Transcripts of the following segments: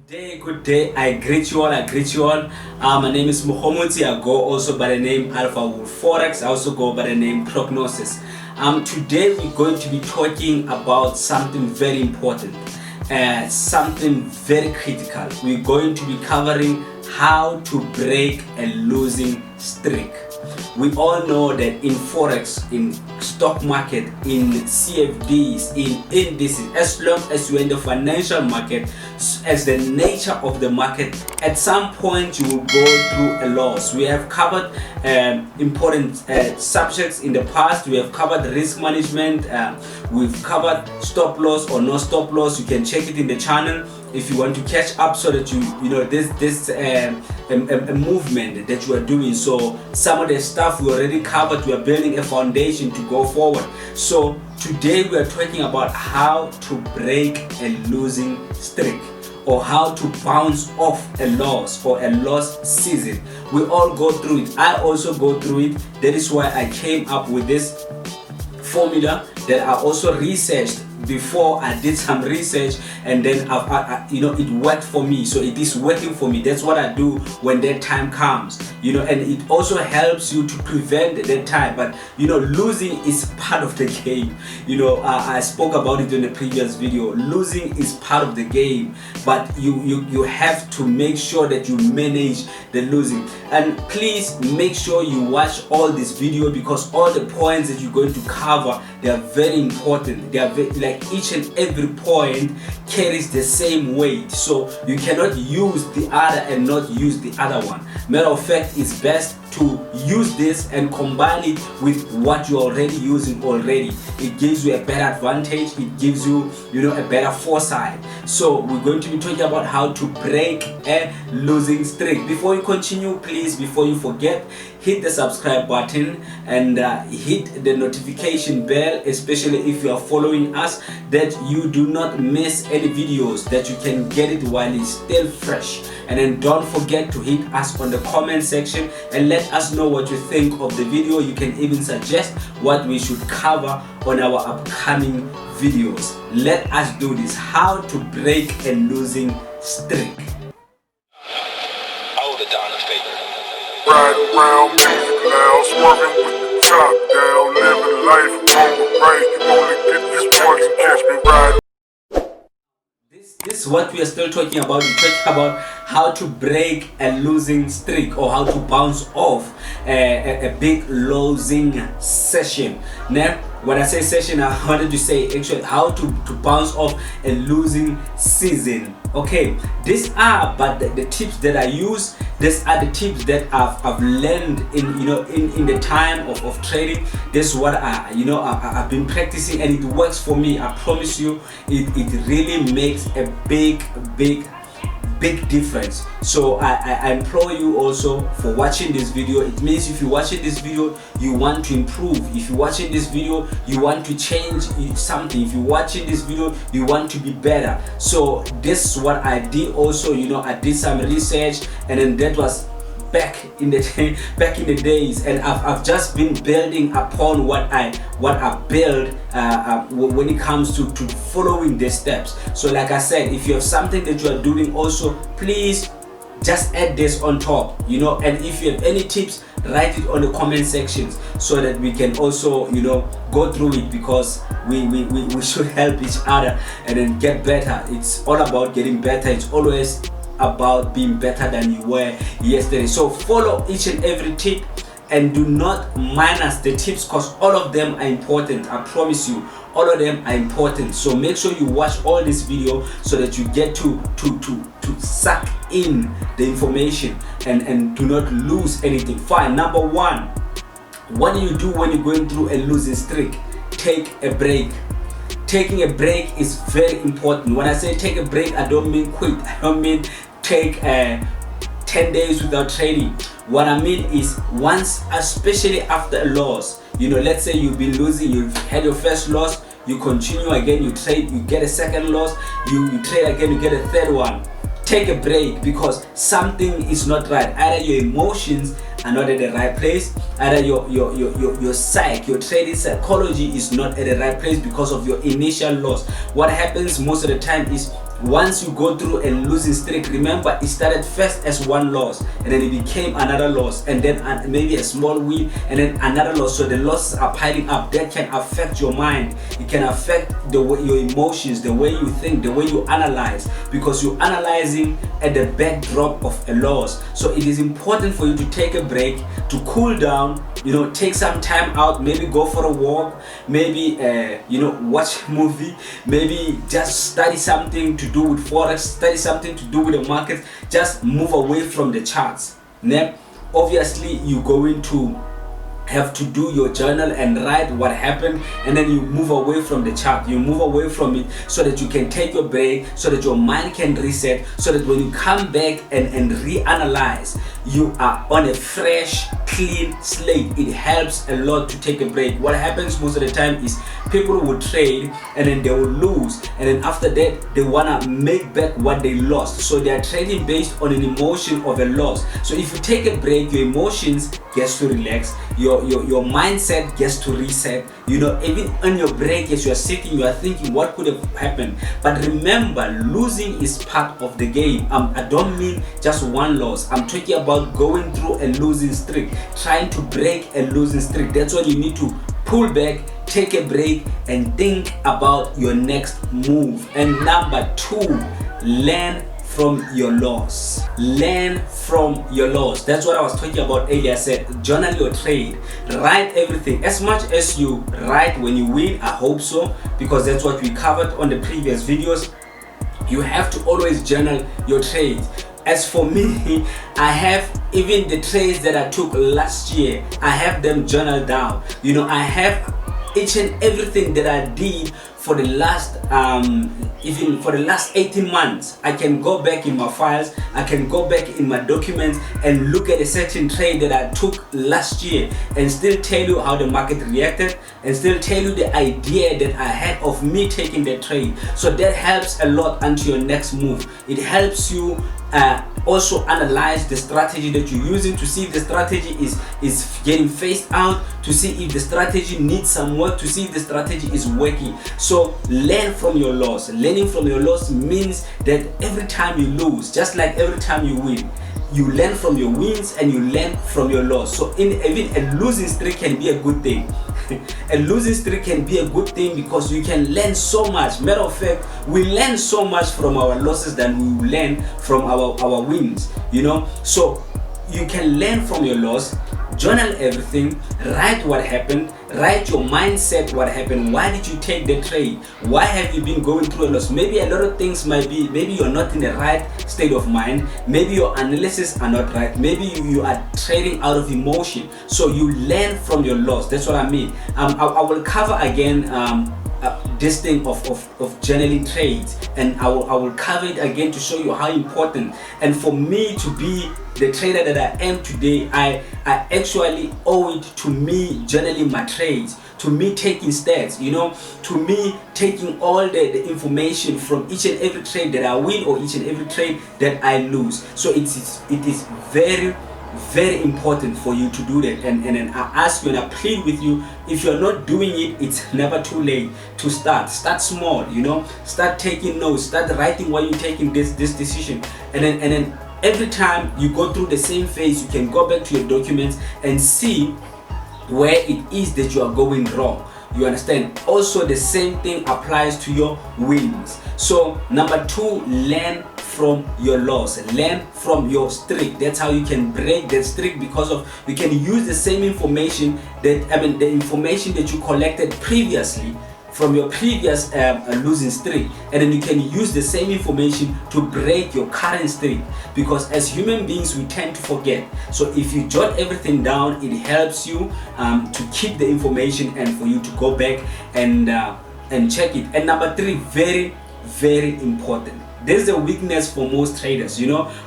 Good day. I greet you all. My name is Mohamuti. I go also by the name Alpha with Forex. I also go by the name Proqnosiz. Today we're going to be talking about something very important, something very critical. We're going to be covering how to break a losing streak. We all know that in Forex, in stock market, in CFDs, in indices, as long as you're in the financial market, as the nature of the market, at some point you will go through a loss. We have covered important subjects in the past. We have covered risk management. We've covered stop loss or no stop loss. You can check it in the channel if you want to catch up, so that you know this a movement that you are doing. So some of the stuff we already covered. We are building a foundation to go forward. So today we are talking about how to break a losing streak, or how to bounce off a loss or a lost season. We all go through it. I also go through it. That is why I came up with this formula that I also researched before. I did some research, and then it worked for me. So it is working for me. That's what I do when that time comes, and it also helps you to prevent that time. But losing is part of the game. I spoke about it in the previous video. Losing is part of the game, but you have to make sure that you manage the losing. And please make sure you watch all this video, because all the points that you're going to cover, they are very important. They are like each and every point carries the same weight, so you cannot use the other and not use the other one. Matter of fact, it's best to use this and combine it with what you're already using already. It gives you a better advantage. It gives you a better foresight. So we're going to be talking about how to break a losing streak. Before you continue, please, before you forget, hit the subscribe button and hit the notification bell, especially if you are following us, that you do not miss any videos, that you can get it while it's still fresh. And then don't forget to hit us on the comment section and let us know what you think of the video. You can even suggest what we should cover on our upcoming videos. Let us do this. How to break a losing streak. Hold it down, fake. Riding around, music loud, swerving with the top down, living life on the right. You only get this once, catch me riding. This is what we are still talking about. We're talking about how to break a losing streak, or how to bounce off a big losing session. Now, when I say session, I wanted to say actually how to bounce off a losing season. Okay, these are the tips that I use. These are the tips that I've learned in the time of trading. This is what I've been practicing, and it works for me. I promise you, it really makes a big difference. So I implore you also for watching this video. It means if you're watching this video, you want to improve. If you're watching this video, you want to change something. If you're watching this video, you want to be better. So this is what I did also. I did some research, and then that was back in the days, and I've just been building upon what I build when it comes to following the steps. So like I said, if you have something that you are doing also, please just add this on top, and if you have any tips, write it on the comment sections, so that we can also go through it, because we should help each other and then get better. It's all about getting better. It's always about being better than you were yesterday. So follow each and every tip, and do not minus the tips, because all of them are important. I promise you, all of them are important. So make sure you watch all this video, so that you get to suck in the information and do not lose anything. Fine. Number one, what do you do when you're going through a losing streak? Take a break. Taking a break is very important. When I say take a break, I don't mean quit. I don't mean take 10 days without trading. What I mean is, once, especially after a loss, let's say you've been losing, you've had your first loss, you continue again, you trade, you get a second loss, you trade again, you get a third one. Take a break, because something is not right. Either your emotions are not at the right place, either your psyche, your trading psychology is not at the right place because of your initial loss. What happens most of the time is, once you go through a losing streak, remember it started first as one loss, and then it became another loss, and then maybe a small win, and then another loss. So the losses are piling up. That can affect your mind. It can affect the way, your emotions, the way you think, the way you analyze, because you're analyzing at the backdrop of a loss. So it is important for you to take a break, to cool down, take some time out, maybe go for a walk, maybe watch a movie, maybe just study something to do with Forex, study something to do with the market. Just move away from the charts. Then obviously you're going to have to do your journal and write what happened, and then you move away from the chart, you move away from it, so that you can take your break, so that your mind can reset, so that when you come back and reanalyze, you are on a fresh, clean slate. It helps a lot to take a break. What happens most of the time is people will trade and then they will lose, and then after that they wanna make back what they lost. So they are trading based on an emotion of a loss. So if you take a break, your emotions gets to relax, your mindset gets to reset. Even on your break, as you are sitting, you are thinking what could have happened. But remember, losing is part of the game. I don't mean just one loss. I'm talking about going through a losing streak, trying to break a losing streak. That's what you need to pull back, take a break, and think about your next move. And number 2, learn from your loss. Learn from your loss. That's what I was talking about earlier. I said journal your trade, write everything. As much as you write when you win, I hope so, because that's what we covered on the previous videos. You have to always journal your trades. As for me, I have even the trades that I took last year, I have them journaled down. I have each and everything that I did for the last even for the last 18 months. I can go back in my files, I can go back in my documents and look at a certain trade that I took last year and still tell you how the market reacted, and still tell you the idea that I had of me taking the trade. So that helps a lot unto your next move. It helps you also analyze the strategy that you're using, to see if the strategy is getting phased out, to see if the strategy needs some work, to see if the strategy is working. So learn from your loss. Learning from your loss means that every time you lose, just like every time you win, you learn from your wins and you learn from your loss. So even a losing streak can be a good thing. A losing streak can be a good thing because you can learn so much. Matter of fact, we learn so much from our losses than we learn from our wins. So you can learn from your loss, journal everything, write what happened, write your mindset, what happened, why did you take the trade, why have you been going through a loss. Maybe a lot of things might be, maybe you're not in the right state of mind, maybe your analysis are not right, maybe you are trading out of emotion. So you learn from your loss. That's what I mean. I will cover again this thing of journaling trades, and I will cover it again to show you how important. And for me to be the trader that I am today, I actually owe it to me journaling my trades, to me taking stats, to me taking all the information from each and every trade that I win or each and every trade that I lose. So it is very, very important for you to do that. And then I ask you and I plead with you, if you're not doing it, it's never too late to start. Start small, start taking notes, start writing why you're taking this decision, and then every time you go through the same phase, you can go back to your documents and see where it is that you are going wrong. You understand? Also, the same thing applies to your wins. So number 2, learn from your loss, learn from your streak. That's how you can break the streak, because you can use the same information the information that you collected previously from your previous losing streak, and then you can use the same information to break your current streak, because as human beings we tend to forget. So if you jot everything down, it helps you to keep the information and for you to go back and check it. And number 3, very, very important. There's a weakness for most traders.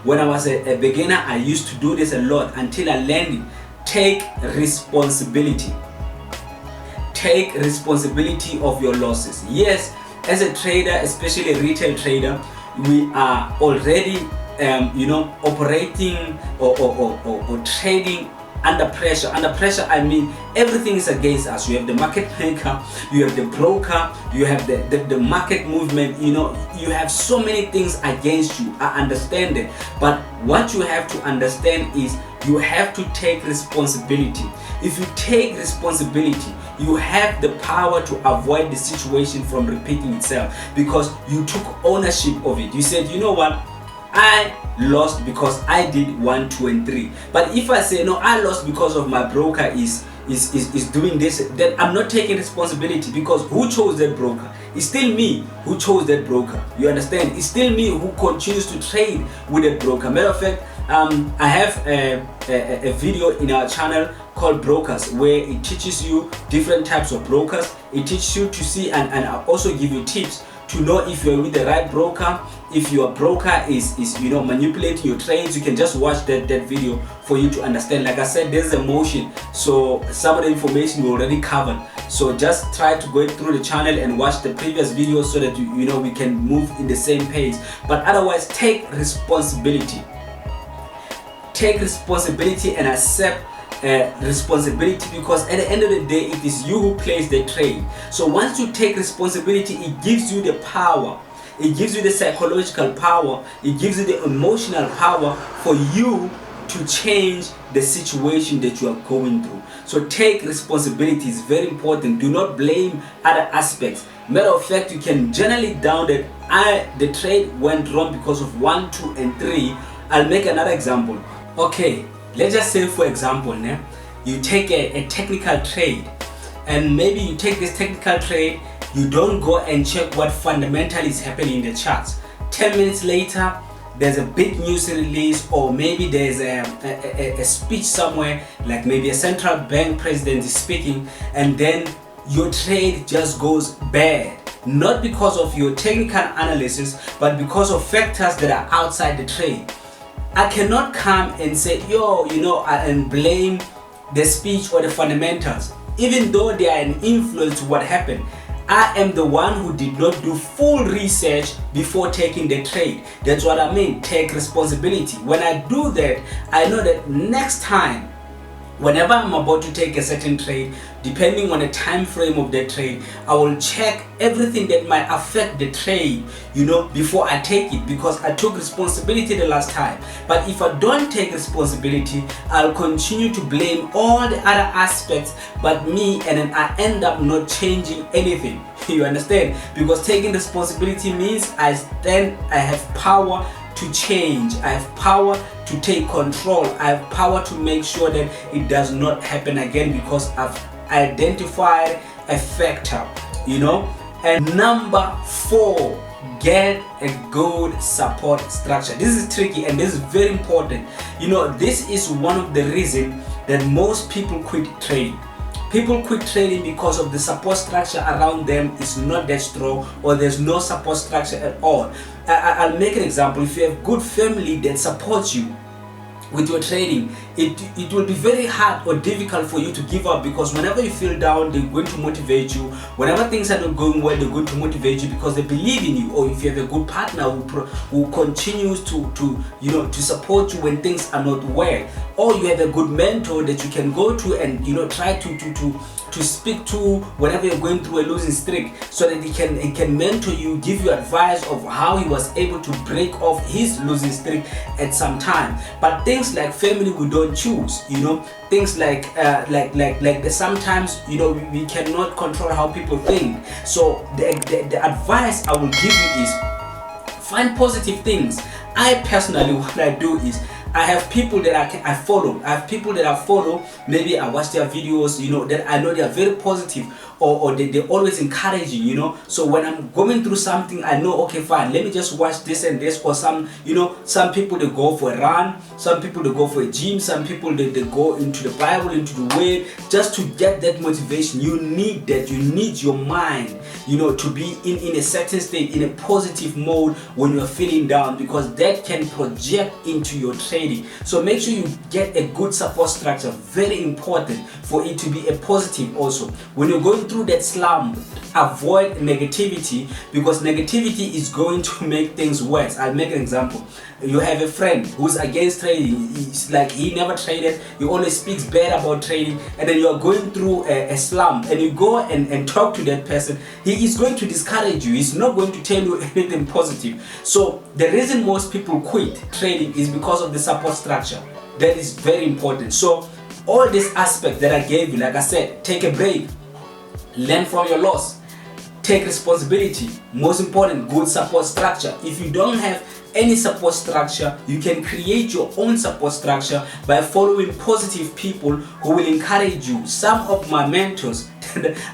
When I was a beginner, I used to do this a lot until I learned it. Take responsibility. Take responsibility of your losses. Yes, as a trader, especially a retail trader, we are already operating or trading under pressure. Under pressure, I mean everything is against us. You have the market maker, you have the broker, you have the market movement, you know, you have so many things against you. I understand it. But what you have to understand is you have to take responsibility. If you take responsibility, you have the power to avoid the situation from repeating itself, because you took ownership of it. You said, you know what, I lost because I did 1, 2, and 3. But if I say no, I lost because of my broker is doing this, then I'm not taking responsibility, because who chose that broker? It's still me who chose that broker. You understand? It's still me who continues to trade with that broker. Matter of fact, I have a video in our channel called Brokers, where it teaches you different types of brokers. It teaches you to see and I also give you tips to know if you're with the right broker. If your broker is you know, manipulating your trades, you can just watch that video for you to understand. Like I said, there's a motion, so some of the information we already covered. So just try to go through the channel and watch the previous videos so that you know we can move in the same page. But otherwise, take responsibility. Take responsibility and accept responsibility, because at the end of the day, it is you who plays the trade. So once you take responsibility, it gives you the power, it gives you the psychological power, it gives you the emotional power for you to change the situation that you are going through. So take responsibility is very important. Do not blame other aspects. Matter of fact, you can journal it down that the trade went wrong because of 1, 2, and 3. I'll make another example. Okay, let's just say, for example, you take a technical trade, and maybe you take this technical trade, you don't go and check what fundamental is happening in the charts. 10 minutes later, there's a big news release, or maybe there's a speech somewhere, like maybe a central bank president is speaking, and then your trade just goes bad. Not because of your technical analysis, but because of factors that are outside the trade. I cannot come and say, yo, you know, and blame the speech or the fundamentals, even though they are an influence to what happened. I am the one who did not do full research before taking the trade. That's what I mean, take responsibility. When I do that, I know that next time, whenever I'm about to take a certain trade, depending on the time frame of the trade, I will check everything that might affect the trade, you know, before I take it, because I took responsibility the last time. But if I don't take responsibility, I'll continue to blame all the other aspects but me, and then I end up not changing anything. You understand? Because taking responsibility means I have power to change, I have power to take control, I have power to make sure that it does not happen again, because I've identified a factor, you know. And number 4, get a good support structure. This is tricky and this is very important. You know, this is one of the reasons that most people quit trading. People quit trading because of the support structure around them is not that strong, or there's no support structure at all. I'll make an example. If you have good family that supports you with your trading, it will be very hard or difficult for you to give up, because whenever you feel down, they're going to motivate you. Whenever things are not going well, they're going to motivate you because they believe in you. Or if you have a good partner who continues to support you when things are not well, or you have a good mentor that you can go to and try to speak to whenever you're going through a losing streak, so that he can mentor you, give you advice of how he was able to break off his losing streak at some time. But things like family we don't choose, things like sometimes we cannot control how people think. So the advice I will give you is find positive things. I personally, what I do is I have people that I follow. I have people that I follow. Maybe I watch their videos, that I know they are very positive, or they're always encouraging, So when I'm going through something, I know, okay, fine, let me just watch this and this. Or some people, they go for a run. Some people, they go for a gym. Some people, they go into the Bible, into the Word, just to get that motivation. You need that. You need your mind, to be in a certain state, in a positive mode when you're feeling down, because that can project into your trading. So make sure you get a good support structure. Very important for it to be a positive also. When you're going through that slump, avoid negativity, because negativity is going to make things worse. I'll make an example. You have a friend who's against trading. He's like, he never traded, he always speaks bad about trading, and then you're going through a slump, and you go and talk to that person. He is going to discourage you. He's not going to tell you anything positive. So the reason most people quit trading is because of the support structure. That is very important. So all these aspects that I gave you, like I said, take a break, learn from your loss, take responsibility. Most important, good support structure. If you don't have any support structure, you can create your own support structure by following positive people who will encourage you. Some of my mentors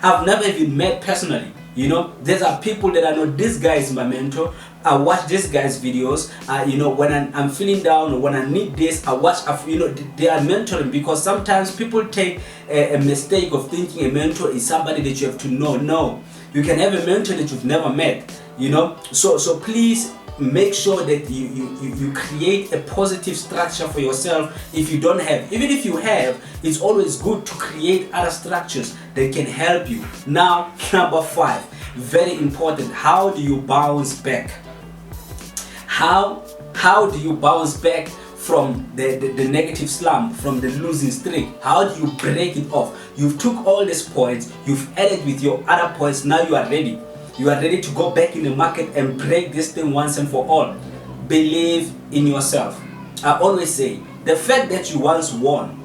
I've never even met personally, you know, these are people that I know. This guy is my mentor. I watch this guy's videos. You know, when I'm feeling down or when I need this, I watch. You know, they are mentoring, because sometimes people take a mistake of thinking a mentor is somebody that you have to know. No, you can have a mentor that you've never met. You know, so please make sure that you create a positive structure for yourself. If you don't have, even if you have, it's always good to create other structures that can help you. Now, number 5, very important. How do you bounce back? How do you bounce back from the negative slump, from the losing streak? How do you break it off? You've took all these points, you've added with your other points. Now you are ready. You are ready to go back in the market and break this thing once and for all. Believe in yourself. I always say, the fact that you once won,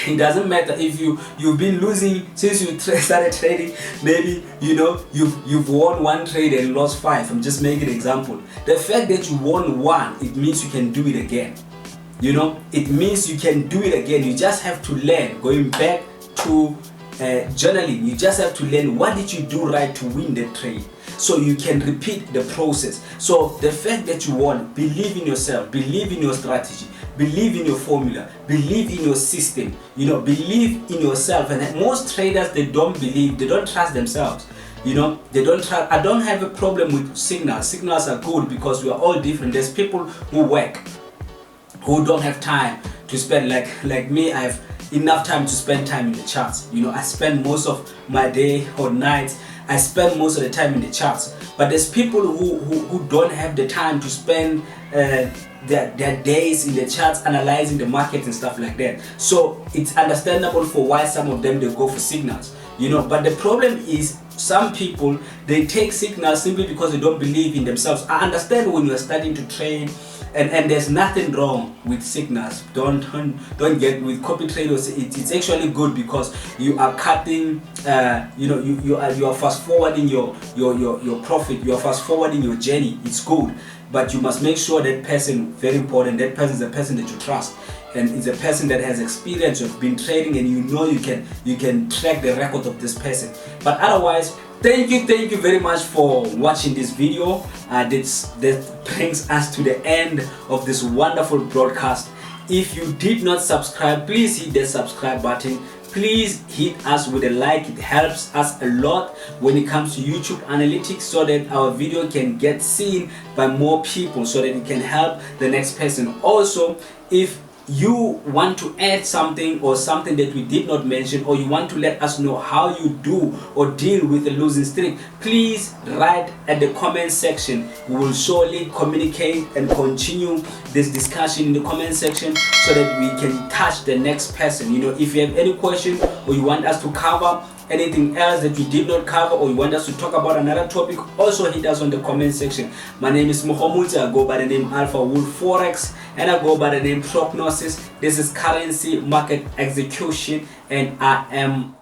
it doesn't matter if you've been losing since you started trading. Maybe, you know, you've won 1 trade and lost 5. I'm just making an example. The fact that you won 1, it means you can do it again. You know, it means you can do it again. You just have to learn. Going back to journaling, you just have to learn what did you do right to win the trade, so you can repeat the process. So the fact that you won, believe in yourself, believe in your strategy, believe in your formula, believe in your system, you know, believe in yourself. And most traders, they don't believe, they don't trust themselves. You know, they don't trust. I don't have a problem with signals. Signals are good because we are all different. There's people who work, who don't have time to spend, like me. I have enough time to spend time in the charts. You know, I spend most of my day or nights, I spend most of the time in the charts. But there's people who don't have the time to spend their days in the charts analyzing the market and stuff like that. So it's understandable for why some of them, they go for signals, you know. But the problem is, some people, they take signals simply because they don't believe in themselves. I understand when you're starting to trade, and there's nothing wrong with signals. Don't get with copy traders. It's actually good because you are cutting. You know, you are fast forwarding your profit. You are fast forwarding your journey. It's good, but you must make sure that person, very important, that person is a person that you trust, and it's a person that has experience of been trading, and you know you can track the record of this person. But otherwise, thank you very much for watching this video. That brings us to the end of this wonderful broadcast. If you did not subscribe, please hit the subscribe button. Please hit us with a like. It helps us a lot when it comes to YouTube analytics, so that our video can get seen by more people, so that it can help the next person. Also, if you want to add something or something that we did not mention, or you want to let us know how you do or deal with a losing streak, please write at the comment section. We will surely communicate and continue this discussion in the comment section, so that we can touch the next person. You know, if you have any question, or you want us to cover anything else that we did not cover, or you want us to talk about another topic, also hit us on the comment section. My name is Mohamuti. I go by the name Alpha Wolf Forex, and I go by the name Proqnosiz. This is currency market execution, and I am